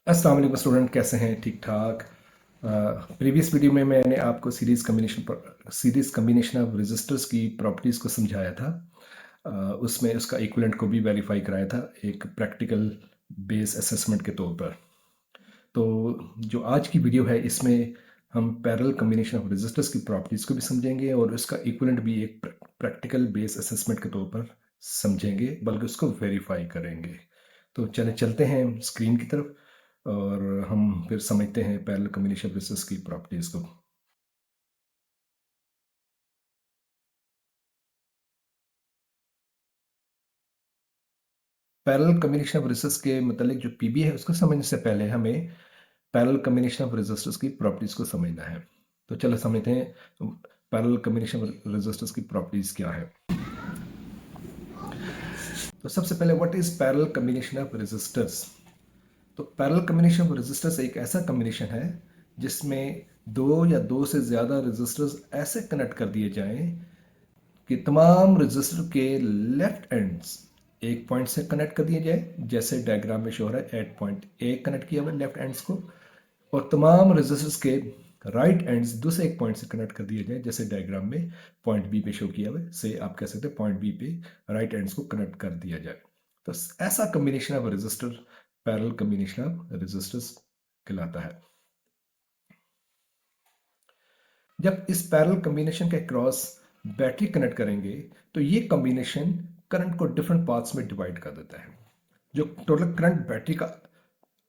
अस्सलाम वालेकुम स्टूडेंट, कैसे हैं? ठीक ठाक। प्रीवियस वीडियो में मैंने आपको सीरीज़ कम्बिनेशन ऑफ रेजिस्टर्स की प्रॉपर्टीज़ को समझाया था। उसमें उसका इक्विवेलेंट को भी वेरीफाई कराया था एक प्रैक्टिकल बेस असेसमेंट के तौर पर। तो जो आज की वीडियो है इसमें हम पैरेलल कम्बिनेशन ऑफ रेजिस्टर्स की प्रॉपर्टीज़ को भी समझेंगे और उसका इक्विवेलेंट भी एक प्रैक्टिकल बेस असेसमेंट के तौर पर समझेंगे, बल्कि उसको वेरीफाई करेंगे। तो चलते हैं स्क्रीन की तरफ और हम फिर समझते हैं पैरेलल कम्बिनेशन ऑफ रेजिस्टर्स की प्रॉपर्टीज़ को। पैरेलल कम्बिनेशन ऑफ रेजिस्टर्स के मतलब जो पीबी है उसको समझने से पहले हमें पैरेलल कम्बिनेशन ऑफ रेजिस्टर्स की प्रॉपर्टीज़ को समझना है। तो चलो समझते हैं पैरेलल कम्बिनेशन ऑफ रेजिस्टर्स की प्रॉपर्टीज़ क्या है। तो सबसे पहले what is parallel combination of resistors. तो पैरेलल कम्बिनेशन ऑफ रेजिस्टर्स एक ऐसा कम्बिनेशन है जिसमें दो या दो से ज़्यादा रेजिस्टर्स ऐसे कनेक्ट कर दिए जाएं कि तमाम रजिस्टर के लेफ्ट एंड्स एक पॉइंट से कनेक्ट कर दिए जाए, जैसे डायग्राम में शो हो रहा है एट पॉइंट ए कनेक्ट किया हुआ लेफ्ट एंड्स को, और तमाम रजिस्टर्स के राइट एंड्स दूसरे एक पॉइंट से कनेक्ट कर दिए जाए, जैसे डायग्राम में पॉइंट बी पे शो किया हुआ है। से आप कह सकते हैं पॉइंट बी पे राइट एंड्स को कनेक्ट कर दिया जाए। तो ऐसा combination of resistor parallel combination of resistors कहलाता है। जब इस पैरेलल कम्बिनेशन के क्रॉस बैटरी कनेक्ट करेंगे तो ये कम्बिनेशन करंट को डिफरेंट पार्ट्स में डिवाइड कर देता है। जो टोटल करंट बैटरी का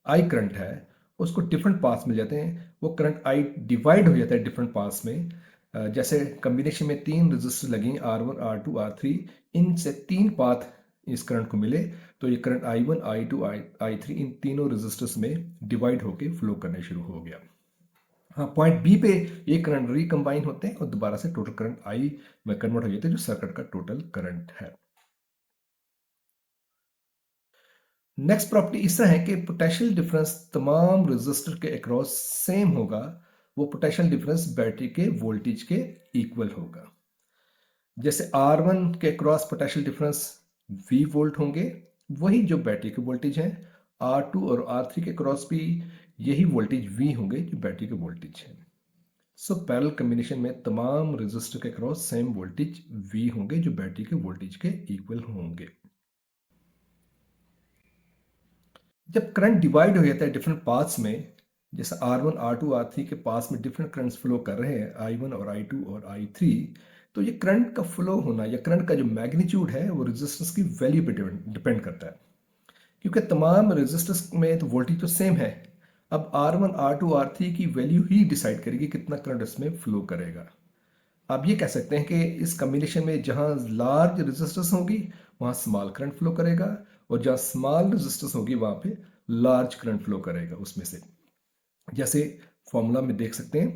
आई करंट है उसको डिफरेंट पार्ट्स मिल जाते हैं। वो करंट आई डिवाइड हो जाता है डिफरेंट पार्ट्स में। जैसे कम्बिनेशन में तीन रजिस्टर लगे R1 R2 R3, इनसे तीन पाथ इस करंट को मिले तो ये करंट I1 I2 I3 इन तीनों रजिस्टर्स में डिवाइड होके फ्लो करने शुरू हो गया। हाँ, पॉइंट बी पे ये करंट रिकम्बाइन होते हैं और दोबारा से टोटल करंट आई में कन्वर्ट हो जाते हैं, जो सर्किट का टोटल करंट है। नेक्स्ट प्रॉपर्टी इस तरह है कि पोटेंशियल डिफरेंस तमाम रेजिस्टर के अक्रॉस सेम होगा। वो पोटेंशियल डिफरेंस बैटरी के वोल्टेज के इक्वल होगा। जैसे R1 के across potential difference V volt होंगे, वही जो बैटरी के वोल्टेज हैं R2 और R3 के क्रॉस भी यही वोल्टेज V होंगे जो बैटरी के वोल्टेज हैं। सो पैरेलल कम्बिनेशन में तमाम रेजिस्टर के क्रॉस सेम वोल्टेज V होंगे जो बैटरी के वोल्टेज के इक्वल होंगे। जब करंट डिवाइड हो जाता है डिफरेंट पाथ्स में, जैसे R1 R2 R3 के पास में डिफरेंट करंट्स फ्लो कर रहे हैं I1 और I2 और I3, तो ये करंट का फ्लो होना या करंट का जो मैग्नीट्यूड है वो रेजिस्टेंस की वैल्यू पे डिपेंड करता है। क्योंकि तमाम रेजिस्टर्स में तो वोल्टेज तो सेम है। अब R1 R2 R3 की वैल्यू ही डिसाइड करेगी कितना करंट इसमें फ्लो करेगा। आप ये कह सकते हैं कि इस कम्बिनेशन में जहां लार्ज रेजिस्टेंस होगी वहां स्मॉल करंट फ्लो करेगा, और जहां स्मॉल रेजिस्टेंस होगी वहां पे लार्ज करंट फ्लो करेगा उसमें से। जैसे फॉर्मूला में देख सकते हैं,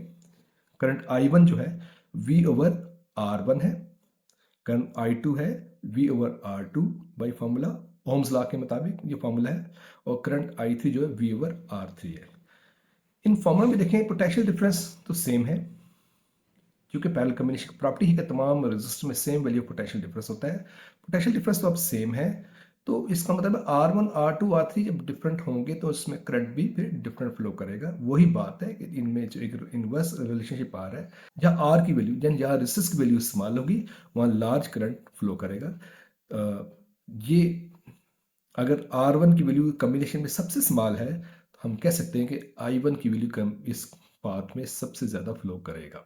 करंट I1 जो है V ओवर R1 है, करंट I2 है V over R2 by formula, Ohm's law के मुताबिक ये फॉर्मूला है, और करंट I3 जो है V ओवर R3 है। इन फॉर्मूला में देखें पोटेंशियल डिफरेंस तो सेम है, क्योंकि पैरेलल कम्बिनेशन की प्रॉपर्टी है कि तमाम रेजिस्टर में सेम वैल्यू पोटेंशियल डिफरेंस होता है। पोटेंशियल डिफरेंस तो अब सेम है, तो इसका मतलब है R1 R2 R3 जब डिफरेंट होंगे तो इसमें करंट भी फिर डिफरेंट फ्लो करेगा। वही बात है कि इनमें जो एक इनवर्स रिलेशनशिप आ रहा है, जहाँ R की वैल्यू जहाँ रेजिस्टेंस की वैल्यू स्मॉल होगी वहाँ लार्ज करंट फ्लो करेगा। ये अगर R1 की वैल्यू कम्बिनेशन में सबसे स्मॉल है तो हम कह सकते हैं कि I1 की वैल्यू इस पाथ में सबसे ज़्यादा फ्लो करेगा।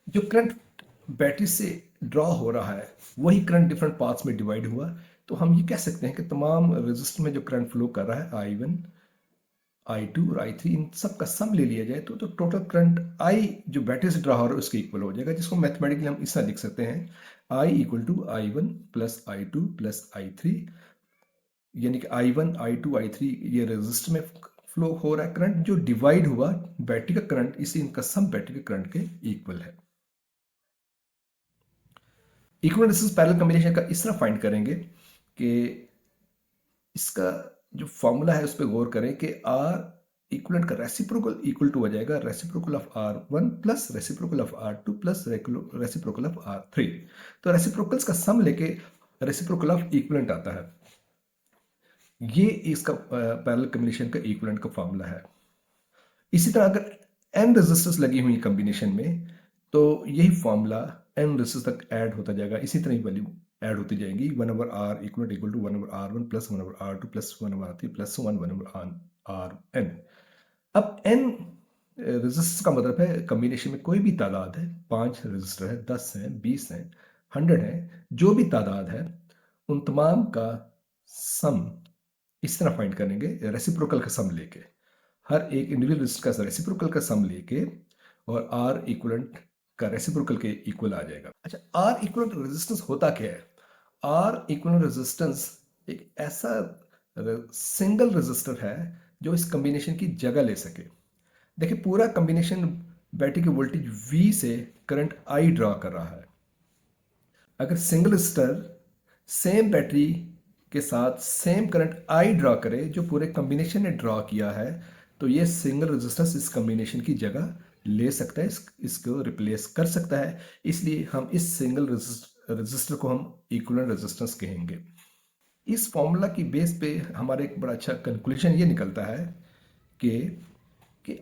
जो करंट बैटरी से ड्रॉ हो रहा है वही करंट डिफरेंट पार्ट्स में डिवाइड हुआ, तो हम ये कह सकते हैं कि तमाम रेजिस्टर में जो करंट फ्लो कर रहा है I1 I2 और I3 इन सब का सम ले लिया जाए तो टोटल करंट I जो बैटरी से ड्रॉ हो रहा है उसके इक्वल हो जाएगा, जिसको मैथमेटिकली हम इस तरह लिख सकते हैं I equal to I1 plus I2 plus I3, यानी कि I1 I2 I3 ये रेजिस्टर में फ्लो हो रहा है करंट जो डिवाइड हुआ बैटरी का करंट, इसी इनका सम बैटरी के करंट के इक्वल है। इक्वल रेजिस्टेंस पैरेलल कॉम्बिनेशन का इस तरह फाइंड करेंगे कि इसका जो फॉर्मूला है उस पर गौर करें कि R इक्वलेंट का रेसिप्रोकल इक्वल टू हो जाएगा reciprocal of R1 plus reciprocal of R2 plus reciprocal of R3। तो रेसिप्रोकल्स का सम लेके रेसिप्रोकल ऑफ इक्वलेंट आता है। ये इसका पैरेलल कम्बिनेशन का इक्विवेलेंट का फॉर्मूला है। इसी तरह अगर n रेजिस्टर्स लगी हुई कॉम्बिनेशन में, तो यही फॉर्मूला n रेजिस्टर्स तक ऐड होता जाएगा, इसी तरह ही वैल्यू ऐड होती जाएगी, 1/r equal to 1/r1 plus 1/r2 plus 1/r3 plus 1/rn। अब n रेजिस्टर्स का मतलब है कॉम्बिनेशन में कोई भी तादाद है, 5 रेजिस्टर है, 10 है, 20 है, 100 है, जो भी तादाद है उन तमाम का सम इस तरह फाइंड करेंगे, रेसिप्रोकल का सम लेके, हर एक इंडिविजुअल रेजिस्टर का रेसिप्रोकल का सम लेके, और आर इक्वलेंट का रेसिप्रोकल के इक्वल आ जाएगा। अच्छा, आर इक्वलेंट रेजिस्टेंस होता क्या है? आर इक्वलेंट रेजिस्टेंस एक ऐसा सिंगल रेजिस्टर है जो इस कॉम्बिनेशन की जगह ले सके। देखिए, पूरा कॉम्बिनेशन बैटरी के वोल्टेज V से करंट I ड्रा कर रहा है। अगर सिंगल रेजिस्टर सेम बैटरी के साथ सेम करंट I ड्रा करे जो पूरे कॉम्बिनेशन ने ड्रा किया है, तो ये सिंगल रेजिस्टेंस इस कॉम्बिनेशन की जगह ले सकता है, इसको रिप्लेस कर सकता है। इसलिए हम इस सिंगल रेजिस्टर को हम इक्विवेलेंट रेजिस्टेंस कहेंगे। इस फॉर्मूला की बेस पे हमारा एक बड़ा अच्छा कंक्लूजन ये निकलता है कि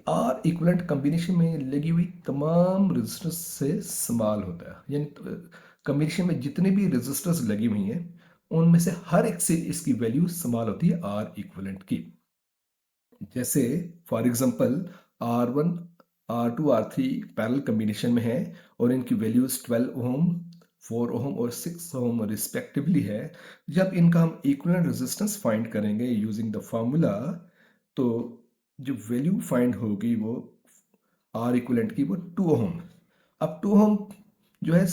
आर इक्विवेलेंट कॉम्बिनेशन में लगी हुई तमाम रेजिस्टर्स से स्मॉल होता है, यानी कॉम्बिनेशन में जितने भी रेजिस्टर्स लगी हुई हैं उनमें से हर एक से इसकी वैल्यू स्मॉल होती है आर इक्विवेलेंट की। जैसे for example R1 R2 R3 parallel combination में है और इनकी वैल्यूज 12 ओम 4 ओम और 6 ओम रिस्पेक्टिवली है। जब इनका हम इक्विवेलेंट रेजिस्टेंस फाइंड करेंगे यूजिंग द फार्मूला, तो जो वैल्यू फाइंड होगी वो आर इक्विवेलेंट की वो 2 ओम। अब 2 ओम जो है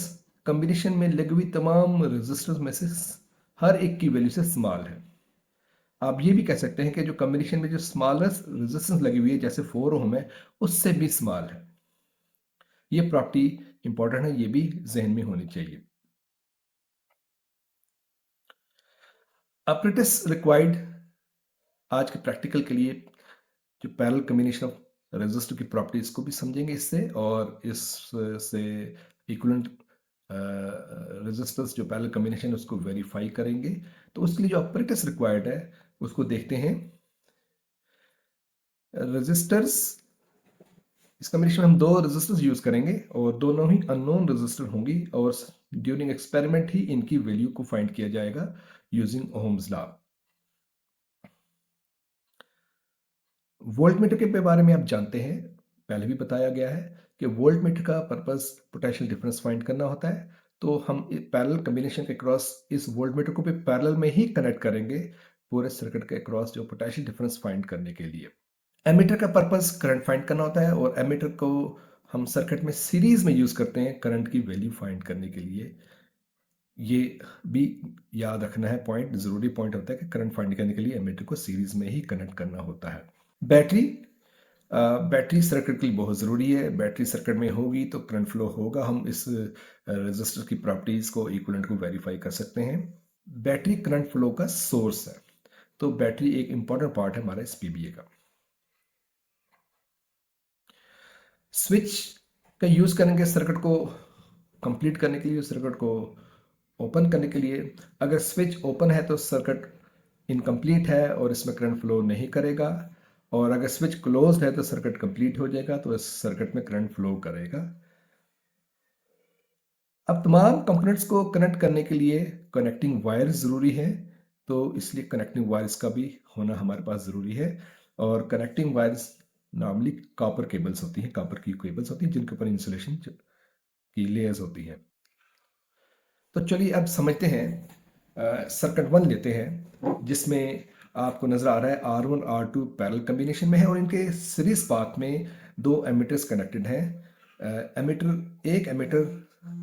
कॉम्बिनेशन में लगी हुई तमाम रेजिस्टर्स में से हर एक की वैल्यू से स्मॉल है। आप ये भी कह सकते हैं कि जो कॉम्बिनेशन में जो स्मॉलेस्ट रेजिस्टेंस लगी हुई है जैसे 4 ओम है, उससे भी स्मॉल है। ये प्रॉपर्टी इंपॉर्टेंट है, ये भी जहन में होनी चाहिए। अप्रेंटिस रिक्वायर्ड आज के प्रैक्टिकल के लिए जो पैरेलल कॉम्बिनेशन ऑफ रेजिस्टर की प्रॉपर्टीज को भी समझेंगे इससे, और इससे इक्विवेलेंट रेजिस्टर्स जो पैरेलल कॉम्बिनेशन है उसको वेरीफाई करेंगे। तो उसके लिए जो अप्रेंटिस रिक्वायर्ड है उसको देखते हैं। रेजिस्टर्स, इस कॉम्बिनेशन में हम दो रेजिस्टर्स यूज करेंगे और दोनों ही अननोन रेजिस्टर होंगी, और ड्यूरिंग एक्सपेरिमेंट ही इनकी वैल्यू को फाइंड किया जाएगा यूजिंग ओम्स लॉ। वोल्टमीटर के बारे में आप जानते हैं, पहले भी बताया गया है कि वोल्टमीटर का पर्पस पोटेंशियल डिफरेंस फाइंड करना होता है। तो हम पैरेलल कॉम्बिनेशन के क्रॉस इस वोल्टमीटर को भी पैरेलल में ही कनेक्ट करेंगे पूरे सर्किट के क्रॉस जो पोटेंशियल डिफरेंस फाइंड करने के लिए। एमीटर का पर्पस करंट फाइंड करना होता है, और एमीटर को हम सर्किट में सीरीज में यूज करते हैं करंट की वैल्यू फाइंड करने के लिए। ये भी याद रखना है, पॉइंट जरूरी पॉइंट होता है कि करंट फाइंड करने के लिए एमीटर को सीरीज में ही कनेक्ट करना होता है। बैटरी, बैटरी सर्किट के लिए बहुत ज़रूरी है। बैटरी सर्किट में होगी तो करंट फ्लो होगा। हम इस रेजिस्टर की प्रॉपर्टीज़ को इक्विवेलेंट को वेरीफाई कर सकते हैं। बैटरी करंट फ्लो का सोर्स है, तो बैटरी एक इंपॉर्टेंट पार्ट है हमारा इस पीबीए का। स्विच का यूज़ करेंगे सर्किट को कंप्लीट करने के लिए, सर्किट को ओपन करने के लिए। अगर स्विच ओपन है तो सर्किट इनकम्प्लीट है और इसमें करंट फ्लो नहीं करेगा, और अगर स्विच क्लोज्ड है तो सर्किट कंप्लीट हो जाएगा, तो इस सर्किट में करंट फ्लो करेगा। अब तमाम कंपोनेंट्स को कनेक्ट करने के लिए कनेक्टिंग वायर ज़रूरी है, तो इसलिए कनेक्टिंग वायर्स का भी होना हमारे पास ज़रूरी है। और connecting wires normally copper cables होती हैं, कॉपर की केबल्स होती हैं जिनके ऊपर इंसुलेशन की लेयर्स होती हैं। तो चलिए अब समझते हैं। सर्किट 1 लेते हैं जिसमें आपको नजर आ रहा है R1 R2 पैरेलल कॉम्बिनेशन में है, और इनके सीरीज पाथ में दो एमीटर्स कनेक्टेड हैं। एक एमीटर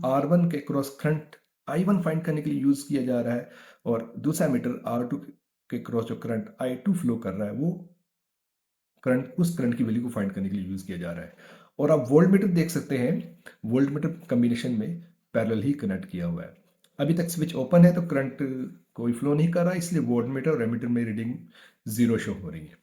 R1 के क्रॉस करंट I1 फाइंड करने के लिए यूज किया जा रहा है, और दूसरा एमीटर R2 के क्रॉस जो करंट I2 फ्लो कर रहा है वो करंट, उस करंट की वैल्यू को फाइंड करने के लिए यूज किया जा रहा है। और आप वोल्टमीटर देख सकते हैं, वोल्टमीटर कॉम्बिनेशन में पैरेलल ही कनेक्ट किया हुआ है। अभी तक स्विच ओपन है तो करंट कोई फ्लो नहीं कर रहा, इसलिए वोल्टमीटर और एमीटर में रीडिंग 0 शो हो रही है।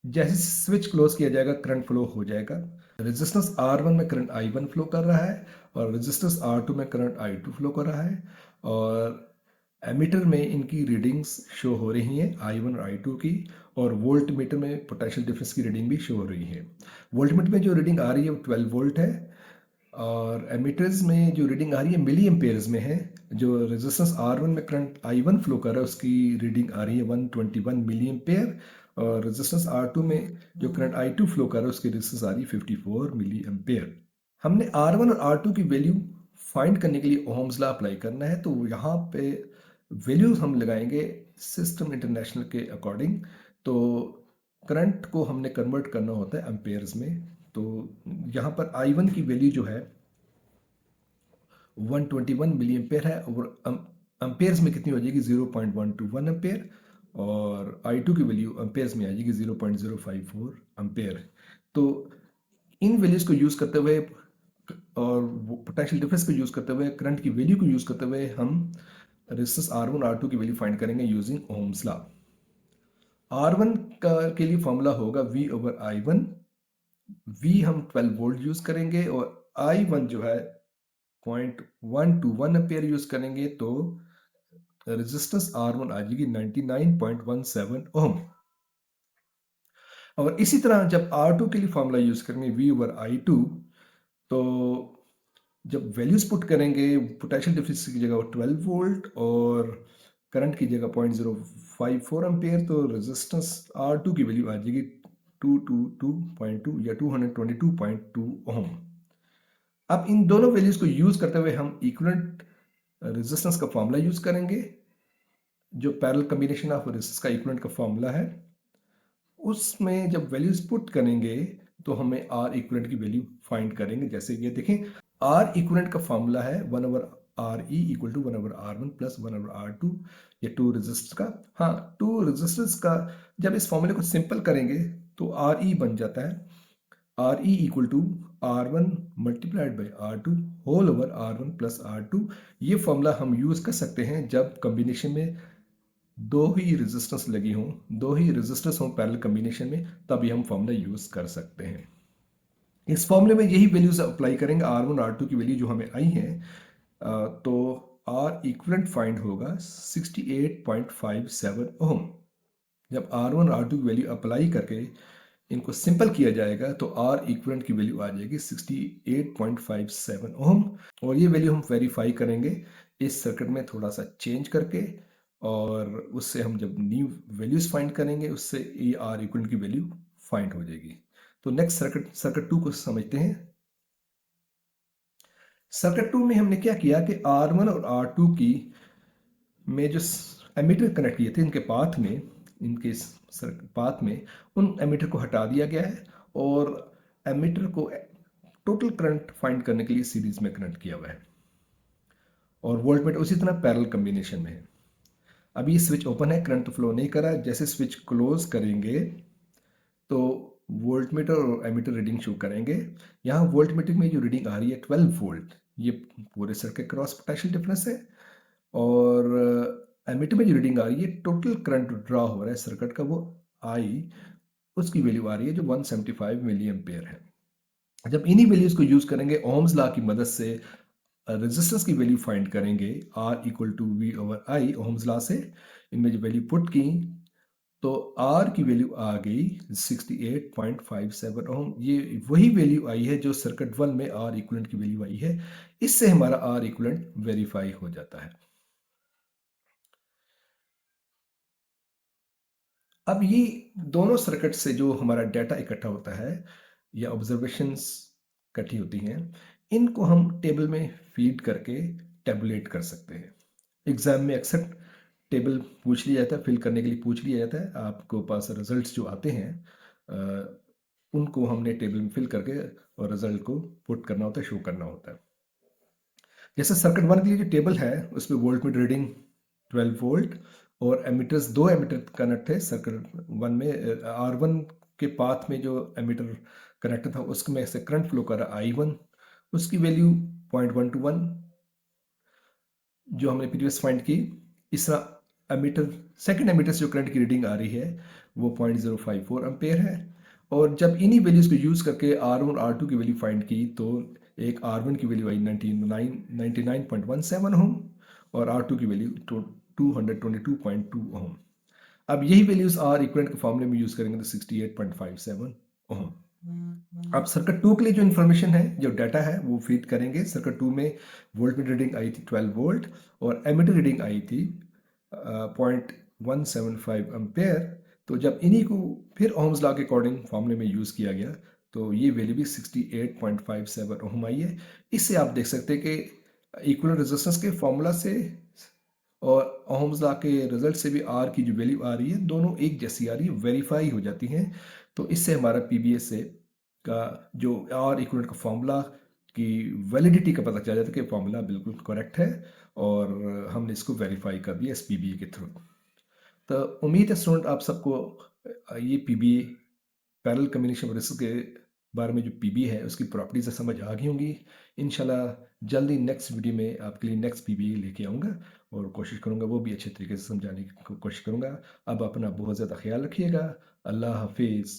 जैसे स्विच क्लोज किया जाएगा करंट फ्लो हो जाएगा। रेजिस्टेंस R1 में करंट I1 फ्लो कर रहा है, और रेजिस्टेंस R2 में करंट I2 फ्लो कर रहा है। और एमीटर में इनकी रीडिंग्स शो हो रही हैं I1 और I2 की, और वोल्ट मीटर में पोटेंशियल डिफरेंस की रीडिंग भी शो हो रही है। वोल्ट मीटर में जो रीडिंग आ रही है वो 12 वोल्ट है, और एमीटर्स में जो रीडिंग आ रही है मिली एम्पेयर्स में है। जो रेजिस्टेंस R1 में करंट I1 फ्लो कर रहा है उसकी रीडिंग आ रही है 121 मिली एम्पेयर, और रेजिस्टेंस R2 में जो करंट I2 फ्लो कर रहा है उसकी रेजिस्टेंस आ रही है 54 मिली एम्पेयर। हमने R1 और R2 की वैल्यू फाइंड करने के लिए ओहम्स लॉ अप्लाई करना है, तो यहाँ पे वैल्यूज हम लगाएंगे सिस्टम इंटरनेशनल के अकॉर्डिंग। तो करंट को हमने कन्वर्ट करना होता है एम्पेयर्स में, तो यहाँ पर I1 की वैल्यू जो है 121 मिली एम्पेयर है, और एम्पेयर्स में कितनी हो जाएगी 0.121 एम्पेयर, और I2 की वैल्यू एम्पेयर्स में आ जाएगी 0.054 एम्पेयर। तो इन वैल्यूज को यूज करते हुए और पोटेंशियल डिफरेंस को यूज करते हुए, करंट की वैल्यू को यूज करते हुए हम रेजिस्टेंस R1 R2 की वैल्यू फाइंड करेंगे यूजिंग ओम्स लॉ। R1 का के लिए फॉर्मूला होगा V ओवर I1। V हम 12 वोल्ट यूज करेंगे, और I1 जो है 0.121 एम्पेयर यूज करेंगे, तो रेजिस्टेंस R1 आ जाएगी 99.17 ओम। और इसी तरह जब R2 के लिए फॉर्मूला यूज करेंगे V ओवर I2, तो जब वैल्यूज पुट करेंगे पोटेंशियल डिफरेंस की जगह 12 वोल्ट और करंट की जगह 0.054 एम्पेयर, तो रेजिस्टेंस R2 की वैल्यू आ जाएगी 222.2 या 222.2 ओम। अब इन दोनों वैल्यूज को यूज करते हुए हम इक्विवेलेंट रेजिस्टेंस का फॉर्मूला यूज करेंगे, जो पैरेलल कॉम्बिनेशन ऑफ रेजिस्टेंस का इक्विवेलेंट का फॉर्मूला है। उसमें जब वैल्यूज पुट करेंगे तो हमें R इक्विवेलेंट की वैल्यू फाइंड करेंगे। जैसे ये देखें, R इक्विवेलेंट का फॉर्मूला है 1 over RE equal to 1 over R1 plus 1 over R2, ये टू रेजिस्टर्स का। हाँ, टू रेजिस्टर्स का जब इस फॉर्मूले को सिंपल करेंगे तो RE बन जाता है RE equal to R1 multiplied by R2 whole over R1 plus R2। ये फॉर्मूला हम यूज कर सकते हैं जब कॉम्बिनेशन में दो ही रेजिस्टेंस लगी हों, दो ही रेजिस्टेंस हों पैरेलल कॉम्बिनेशन में, तभी हम फॉर्मूला यूज कर सकते हैं। इस फॉर्मूले में यही वैल्यूज अप्लाई करेंगे, R1 R2 की वैल्यू जो हमें आई है, तो R इक्विवेलेंट फाइंड होगा 68.57 ओम। जब R1 R2 की वैल्यू अप्लाई करके इनको सिंपल किया जाएगा तो R इक्विवेलेंट की वैल्यू आ जाएगी 68.57 ओम। और ये वैल्यू हम वेरीफाई करेंगे इस सर्किट में थोड़ा सा चेंज करके, और उससे हम जब न्यू वैल्यूज फाइंड करेंगे उससे ये R इक्विवेलेंट की वैल्यू फाइंड हो जाएगी। तो नेक्स्ट सर्किट 2 को समझते हैं। सर्किट 2 में हमने क्या किया कि R1 और R2 की में जो एमीटर कनेक्ट किए थे इनके पाथ में, इनके पाथ में उन एमीटर को हटा दिया गया है, और एमीटर को टोटल करंट फाइंड करने के लिए सीरीज में कनेक्ट किया हुआ है, और वोल्टमीटर उसी तरह पैरेलल कॉम्बिनेशन में है। अभी ये स्विच ओपन है, करंट फ्लो नहीं कर रहा है। जैसे स्विच क्लोज करेंगे तो वोल्टमीटर और एमीटर रीडिंग शो करेंगे। यहाँ वोल्टमीटर में जो रीडिंग आ रही है 12 वोल्ट, ये पूरे सर्किट क्रॉस पोटेंशियल डिफरेंस है, और एमीटर में जो रीडिंग आ रही है टोटल करंट ड्रॉ हो रहा है सर्किट का, वो आई उसकी वैल्यू आ रही है जो 175 मिली एम्पेयर है। जब इन्हीं वैल्यूज को यूज करेंगे ओम्स लॉ की मदद से रेजिस्टेंस की वैल्यू फाइंड करेंगे R equal to V over I ohm's law से। इनमें जो वैल्यू पुट की तो R की वैल्यू आ गई 68.57 ओम। ये वही वैल्यू आई है जो सर्किट 1 में R इक्विवेलेंट की वैल्यू आई है। इससे हमारा R इक्विवेलेंट वेरीफाई हो जाता है। अब ये दोनों सर्किट से जो हमारा डाटा इकट्ठा होता है या ऑब्जर्वेशंस इकट्ठी होती हैं, इनको हम टेबल में फीड करके टेबुलेट कर सकते हैं। एग्जाम में अक्सर टेबल पूछ लिया जाता है, फिल करने के लिए पूछ लिया जाता है। आपको पास रिजल्ट्स जो आते हैं उनको हमने टेबल में फिल करके और रिजल्ट को पुट करना होता है, शो करना होता है। जैसे सर्किट 1 के लिए जो टेबल है उसमें वोल्ट मीटर रीडिंग 12 वोल्ट, और एमीटर्स दो एमीटर कनेक्ट थे सर्किट 1 में। R1 के पाथ में जो एमीटर कनेक्ट था उसमें से करंट फ्लो कर रहा I1, उसकी वैल्यू 0.121 जो हमने प्रीवियस फाइंड की। इस तरह एमीटर सेकंड एमीटर से जो करंट की रीडिंग आ रही है वो 0.054 एम्पेयर है। और जब इन्हीं वैल्यूज को यूज करके R1 और R2 की वैल्यू फाइंड की तो एक R1 की वैल्यू आई 99.17 ओम, और R2 की वैल्यू 222.2 ओम। अब यही वैल्यूज आर इक्विवेलेंट के फॉर्मूले में यूज करेंगे तो 68.57 ओम। अब सर्किट 2 के लिए जो इन्फॉर्मेशन है, जो डाटा है, वो फीड करेंगे। सर्किट 2 में वोल्टमीटर रीडिंग आई थी 12 वोल्ट और एमीटर रीडिंग आई थी 0.175 एम्पेयर। तो जब इन्हीं को फिर ओम्स लॉ के अकॉर्डिंग फॉर्मूले में यूज़ किया गया तो ये वैल्यू भी 68.57 ओम आई है। इससे आप देख सकते हैं कि इक्विवेलेंट रेजिस्टेंस के फॉर्मूला से और ओम्स लॉ के रिजल्ट से भी आर की जो वैल्यू आ रही है दोनों एक जैसी आ रही है, वेरीफाई हो जाती हैं। तो इससे हमारा पीबीएस से का जो आर इक्विवेलेंट का फॉर्मूला की वैलिडिटी का पता चल जाता है कि फॉर्मूला बिल्कुल करेक्ट है और हमने इसको वेरीफाई कर दिया इस पीबीए के थ्रू। तो उम्मीद है स्टूडेंट आप सबको ये पीबीए पैरेलल कम्युनिकेशन रेसिस्टर के बारे में जो पीबीए है उसकी प्रॉपर्टीज समझ आ गई होंगी। इंशाल्लाह जल्दी नेक्स्ट वीडियो में आपके लिए नेक्स्ट पीबीए लेके आऊँगा और कोशिश करूँगा वो भी अच्छे तरीके से समझाने की कोशिश करूँगा। अब अपना बहुत ज़्यादा ख्याल रखिएगा। अल्लाह हाफिज़।